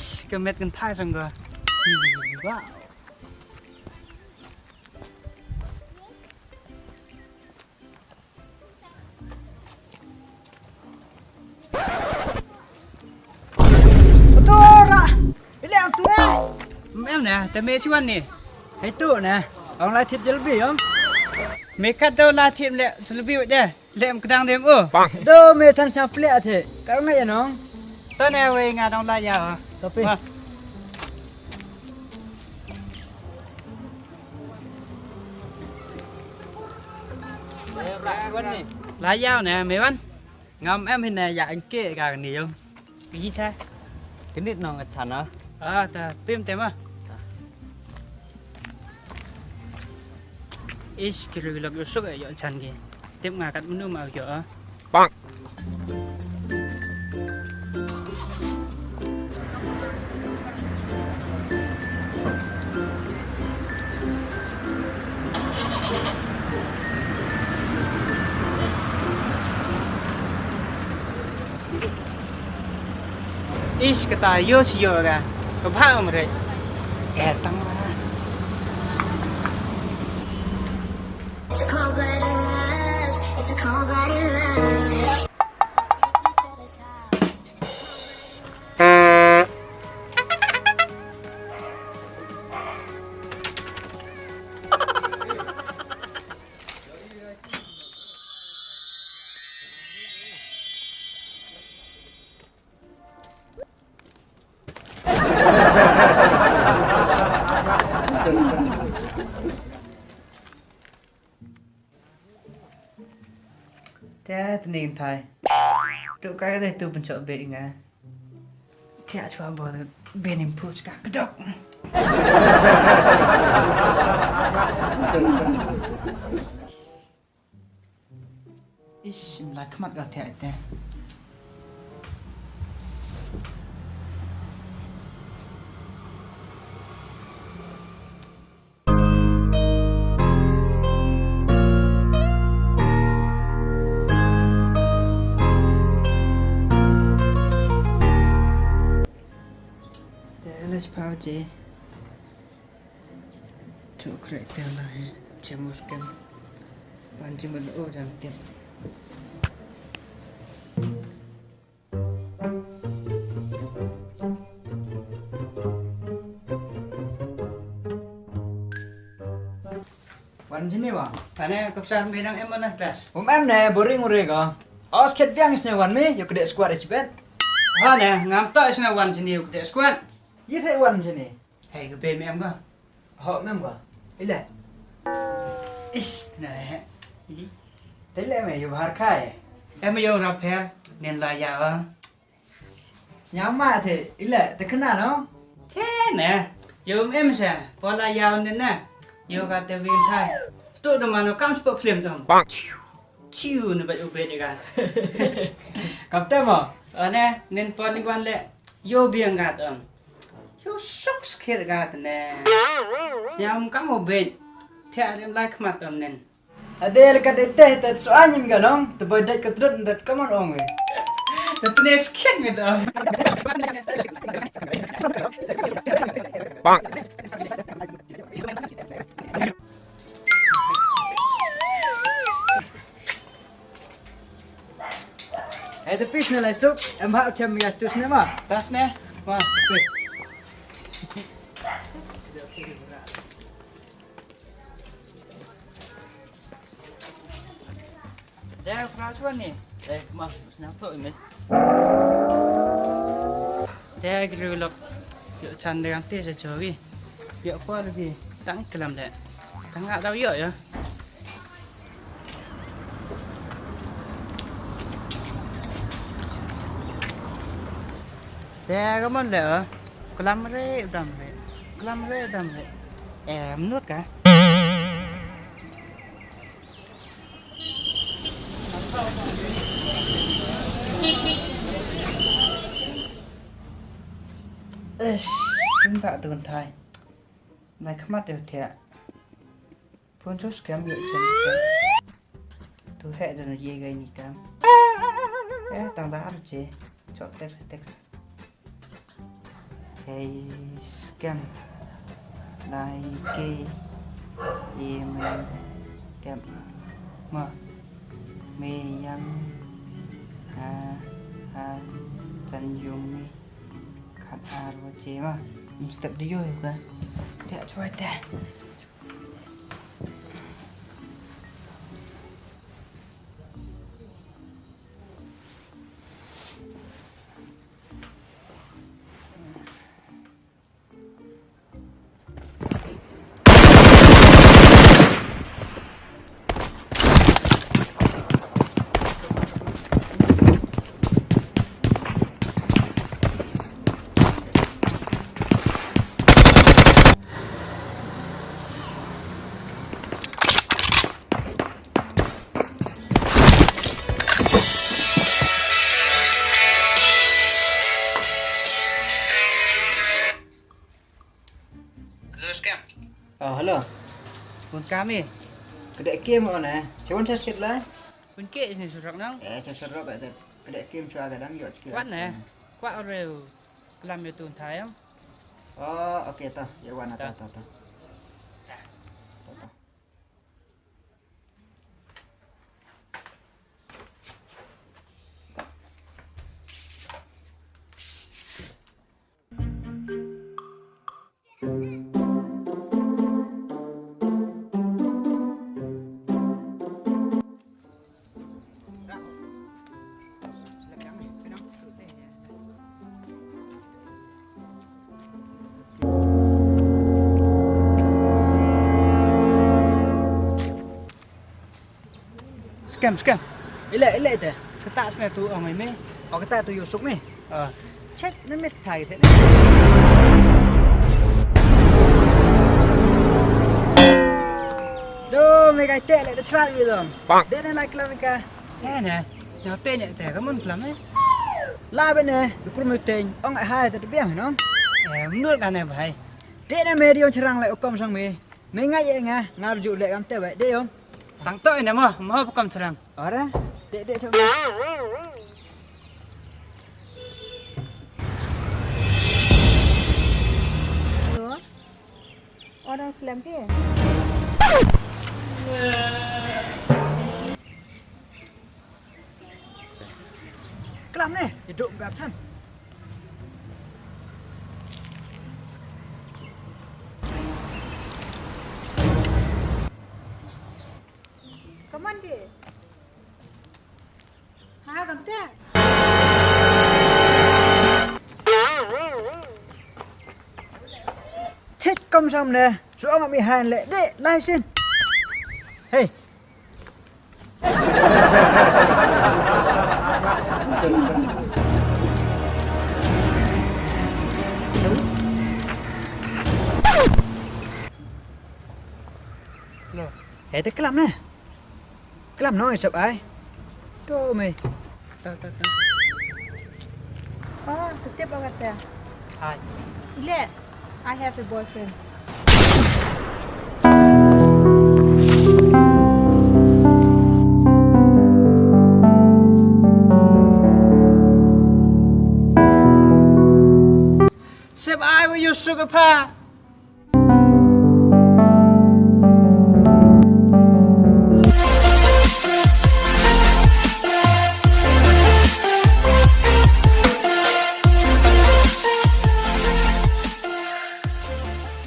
Ish, kemet kan thai sang rồi. Wow. Tora, ini yang tu nè. Em nè, ta mê chuan nè. Hai tu nè, ông lại thịt jalebi không? Mê cắt đâu la thêm lẹ, cho bị vậy đây. Lẹ em đang đem ơ. Đâu mẹ thân sao plea thế? Cái này nó. Ta nè về ngà đông la giàu à. Tapi. Lá dao nè, mẹ bắn. Ngâm em hình này dạng kệ cả nỉ không? Cái gì thế? Cái nít nó chắn á. Ta pim tem à. Ish, kira gila gila suka ya chan ki. Tem ngakat menu mau yo. Bang. Ish, kata yo si yo ka. Kepala om re. Tang lah. It's a cold-blooded love. It's a cold-blooded love. Thế nên thầy. Tụi cái đây tôi bên chợ về ngà. Thế cho bỏ bên em push cả cái độc. Ish, lại khmat gạo thẻ thế. Let's power J. Chỗ khởi tên này chỉ một cái bàn chỉ mình ô rằng tiền. Wan sini bang. Karena kebesaran bidang em mana kelas? Em nè, boring ka. Os ket biang sini wan me, yo kedek squad cepet. Ha nè, ngam tak sini wan sini ke squad. Ye thay wan sini. Hey, ke bên em cơ. Họ mem ka. Ile. Ish, nè. Thế lẽ mày yo har khai. Em yêu rap hè, nên là giàu. Nyam ma thế, ile, te kena no? Thế nè, yêu em sẽ, bỏ là giàu nên nè. Yêu cả tiêu viên thay. Tụi nó mà nó cắm sport film đồng. Bang. Chiu nó bị ubed đi cả. Cặp tem à? Nè, nên bỏ đi quan lệ. Yêu biếng gạt ông. Yêu sốc skate gạt nè. Xem cắm ubed. Thế em like mặt ông nên. Ada lekat deteh tet soalnya mi kanong, te badak ke trut tet kaman ong we. Tapi dia skate gitu. Bang. Tapi sini lah sok, em hak macam ya stus ni mah. Tas nè. Wah, weh. Dah pernah cuan ni. Mah, senang tu ini. Dah kira lok. Yuk chan dengan teh sejawi. Yuk apa lagi? Tang kelam deh. Tang tak tahu yuk ya. Dah kamu leh. Kelam re, dam re. Kelam re, dam re. Menurut kah? Pak tuan thai. Này khmat đều thiệt. Phun chút kém biểu chân kém. Tôi hệ cho nó dễ gây nhỉ kém. Tao lá rồi chị. Chọn tết. Hey scam like email step mà mày yang ha chân dùng mi khát rồi chế mà step đi rồi cả để cho ta Hello. Pun kami. kedai game mana cuman saya sikit lah pun ke sini surat nang. saya serak kat kedai game cua kadang yuk sikit Kuat nè. Kuat rêu. Làm cho tụi thái không? oh okey tah ya wan tah tah Scam. elak teh Ketak sini tu orang ini. oh kata tu Yusuf ni check memit thai thế Duh, mày cái tệ lại đã tra rồi rồi. Đến đây lại làm cái. Nè nè. Sao tên nhẹ tè có muốn làm ấy? La bên này, được pun tên, ông lại hai tụi biết không? Nước đàn này phải. Đến đây mày đi ông charang lại ông sang mày. Mày ngay vậy nghe, ngao dụ lại làm tệ vậy, đi không? Tăng tội nè mà không cầm serang. Ở đó, để cho mày. Halo? Orang Islam ke? Kelam ni, hidup berapa tan? Kaman ke? Ha, bangta. Chết công xong nè, rồi ông bị hàn lệ, để lai xin. Hey. Hãy tới cái làm nè. Cái làm nói sập ai? Đồ mày. Tahu. Oh, tetap banget ya. Hai. Ile, I have a boyfriend. Sếp ai với Yusuf apa?